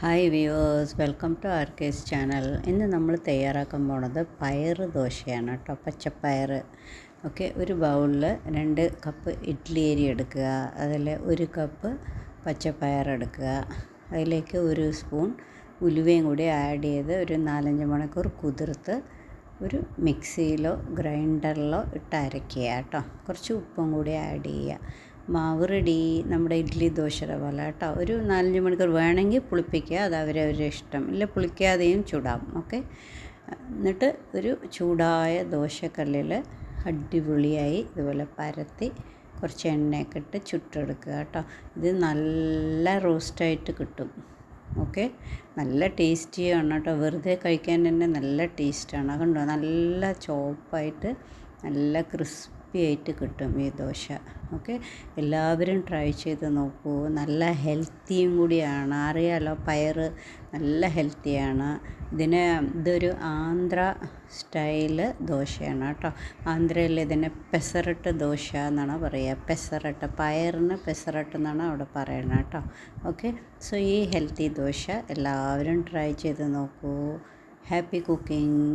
Hi viewers, welcome to ആർക്കേസ് channel. ഇന്ന് നമ്മൾ തയ്യാറാക്കാൻ പോണത് പയർ ദോശയാണ് കേട്ടോ. പച്ചപ്പയർ. ഓക്കെ, ഒരു ബൗളിൽ 2 കപ്പ് ഇഡ്ഡലി അരി എടുക്കുക. അതിൽ 1 കപ്പ് പച്ചപ്പയർ എടുക്കുക. അതിലേക്ക് 1 സ്പൂൺ ഉലുവയും കൂടി ആഡ് ചെയ്ത് ഒരു 4-5 മണിക്കൂർ കുതിർത്ത് ഒരു മിക്സിയിലോ ഗ്രൈൻഡറിലോ ഇട്ട് അരയ്ക്കുക കേട്ടോ. കുറച്ച് ഉപ്പും കൂടി ആഡ് ചെയ്യുക. മാവ് റെഡി. നമ്മുടെ ഇഡ്ഡലി ദോശയുടെ പോലെ കേട്ടോ. ഒരു 4-5 മണിക്കൂർ വേണമെങ്കിൽ പുളിപ്പിക്കുക, അത് അവരവരുടെ ഇഷ്ടം. ഇല്ല പുളിക്കാതെയും ചുടാം. ഓക്കെ, എന്നിട്ട് ഒരു ചൂടായ ദോശക്കല്ലിൽ അടിപൊളിയായി ഇതുപോലെ പരത്തി കുറച്ച് എണ്ണയൊക്കെ ഇട്ട് ചുട്ടെടുക്കുക കേട്ടോ. ഇത് നല്ല റോസ്റ്റായിട്ട് കിട്ടും. ഓക്കെ, നല്ല ടേസ്റ്റിയാണ് കേട്ടോ. വെറുതെ കഴിക്കാൻ തന്നെ നല്ല ടേസ്റ്റാണ്. കണ്ടോ, നല്ല ചോപ്പായിട്ട് നല്ല ക്രിസ്പി ആയിട്ട് കിട്ടും ഈ ദോശ. ഓക്കെ, എല്ലാവരും ട്രൈ ചെയ്ത് നോക്കൂ. നല്ല ഹെൽത്തിയും കൂടിയാണ്. അറിയാലോ, പയർ നല്ല ഹെൽത്തിയാണ്. ഇതൊരു ആന്ധ്ര സ്റ്റൈല് ദോശയാണ് കേട്ടോ. ആന്ധ്രയിൽ ഇതിനെ പെസറട്ട് ദോശ എന്നാണ് പറയുക. പെസറട്ട്, പയറിന് പെസറട്ട് എന്നാണ് അവിടെ പറയുന്നത് കേട്ടോ. ഓക്കെ, സോ ഈ ഹെൽത്തി ദോശ എല്ലാവരും ട്രൈ ചെയ്ത് നോക്കൂ. Happy cooking.